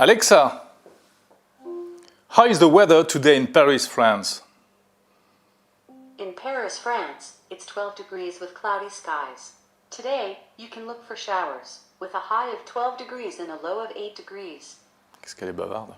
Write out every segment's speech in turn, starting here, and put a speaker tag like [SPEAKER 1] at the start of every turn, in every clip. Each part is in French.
[SPEAKER 1] Alexa, how is the weather today in Paris, France?
[SPEAKER 2] In Paris, France, it's 12 degrees with cloudy skies. Today, you can look for showers, with a high of 12 degrees and a low of 8 degrees.
[SPEAKER 1] Qu'est-ce qu'elle est bavarde.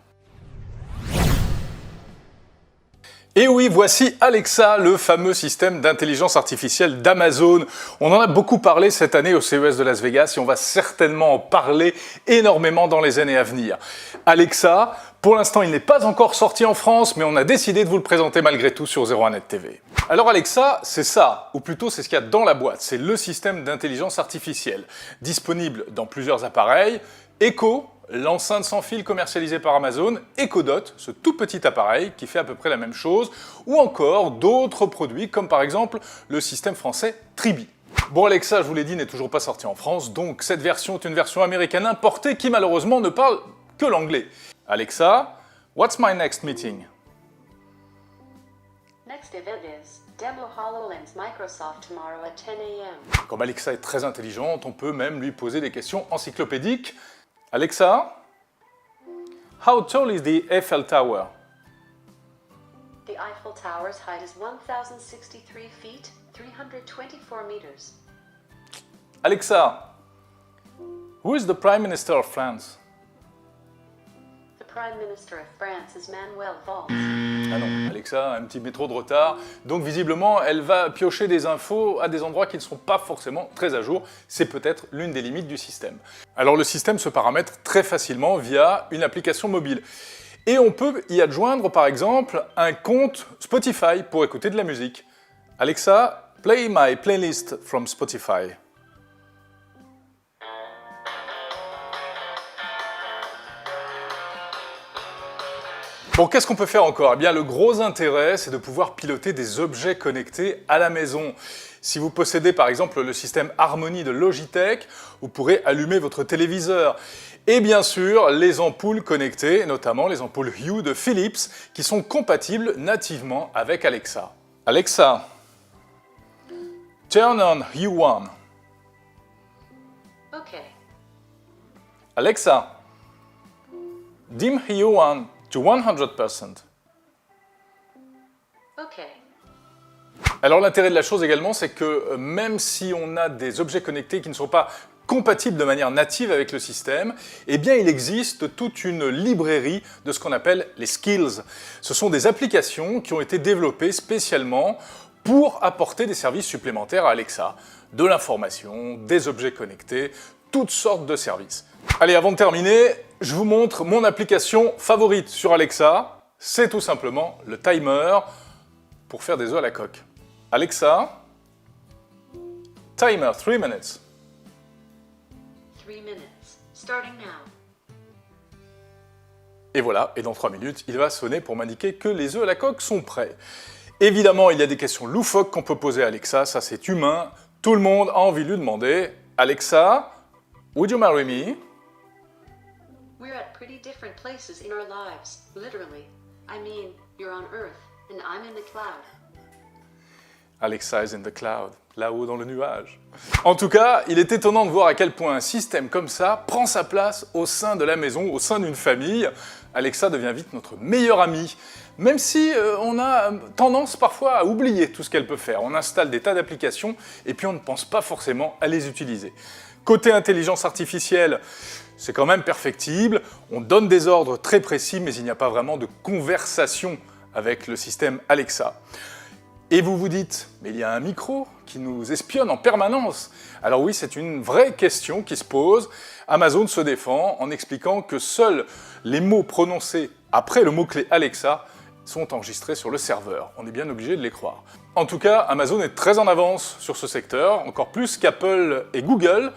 [SPEAKER 1] Et oui, voici Alexa, le fameux système d'intelligence artificielle d'Amazon. On en a beaucoup parlé cette année au CES de Las Vegas et on va certainement en parler énormément dans les années à venir. Alexa, pour l'instant, il n'est pas encore sorti en France, mais on a décidé de vous le présenter malgré tout sur 01net TV. Alors Alexa, c'est ça, ou plutôt c'est ce qu'il y a dans la boîte, c'est le système d'intelligence artificielle, disponible dans plusieurs appareils, Echo, l'enceinte sans fil commercialisée par Amazon, Echo Dot, ce tout petit appareil qui fait à peu près la même chose, ou encore d'autres produits comme par exemple le système français Tribi. Bon, Alexa, je vous l'ai dit, n'est toujours pas sorti en France, donc cette version est une version américaine importée qui malheureusement ne parle que l'anglais. Alexa, what's my next meeting?
[SPEAKER 2] Next event is Demo HoloLens Microsoft tomorrow at 10 a.m.
[SPEAKER 1] Comme Alexa est très intelligente, on peut même lui poser des questions encyclopédiques. Alexa, how tall is the Eiffel Tower?
[SPEAKER 2] The Eiffel Tower's height is 1,063 feet, 324 meters.
[SPEAKER 1] Alexa, who is the Prime Minister of France?
[SPEAKER 2] The Prime Minister of France is Manuel Valls.
[SPEAKER 1] Ah non, Alexa a un petit métro de retard, donc visiblement elle va piocher des infos à des endroits qui ne sont pas forcément très à jour. C'est peut-être l'une des limites du système. Alors le système se paramètre très facilement via une application mobile. Et on peut y adjoindre par exemple un compte Spotify pour écouter de la musique. Alexa, play my playlist from Spotify. Bon, qu'est-ce qu'on peut faire encore? Eh bien, le gros intérêt, c'est de pouvoir piloter des objets connectés à la maison. Si vous possédez par exemple le système Harmony de Logitech, vous pourrez allumer votre téléviseur. Et bien sûr, les ampoules connectées, notamment les ampoules Hue de Philips, qui sont compatibles nativement avec Alexa. Alexa, turn on Hue 1.
[SPEAKER 2] Okay.
[SPEAKER 1] Alexa, dim Hue 1 to 100%.
[SPEAKER 2] Okay.
[SPEAKER 1] Alors l'intérêt de la chose également, c'est que même si on a des objets connectés qui ne sont pas compatibles de manière native avec le système, eh bien il existe toute une librairie de ce qu'on appelle les skills. Ce sont des applications qui ont été développées spécialement pour apporter des services supplémentaires à Alexa. De l'information, des objets connectés, toutes sortes de services. Allez, avant de terminer, je vous montre mon application favorite sur Alexa. C'est tout simplement le timer pour faire des œufs à la coque. Alexa, timer 3 minutes.
[SPEAKER 2] 3 minutes. Starting now.
[SPEAKER 1] Et voilà, et dans 3 minutes, il va sonner pour m'indiquer que les œufs à la coque sont prêts. Évidemment, il y a des questions loufoques qu'on peut poser à Alexa, ça c'est humain. Tout le monde a envie de lui demander « Alexa, would you marry me ?»
[SPEAKER 2] We're at pretty different places in our lives, literally. I mean, you're on Earth, and I'm in the cloud.
[SPEAKER 1] Alexa is in the cloud, là-haut dans le nuage. En tout cas, il est étonnant de voir à quel point un système comme ça prend sa place au sein de la maison, au sein d'une famille. Alexa devient vite notre meilleure amie, même si on a tendance parfois à oublier tout ce qu'elle peut faire. On installe des tas d'applications et puis on ne pense pas forcément à les utiliser. Côté intelligence artificielle, c'est quand même perfectible, on donne des ordres très précis, mais il n'y a pas vraiment de conversation avec le système Alexa. Et vous vous dites, mais il y a un micro qui nous espionne en permanence. Alors oui, c'est une vraie question qui se pose. Amazon se défend en expliquant que seuls les mots prononcés après le mot-clé Alexa sont enregistrés sur le serveur. On est bien obligé de les croire. En tout cas, Amazon est très en avance sur ce secteur, encore plus qu'Apple et Google.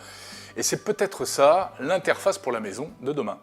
[SPEAKER 1] Et c'est peut-être ça l'interface pour la maison de demain.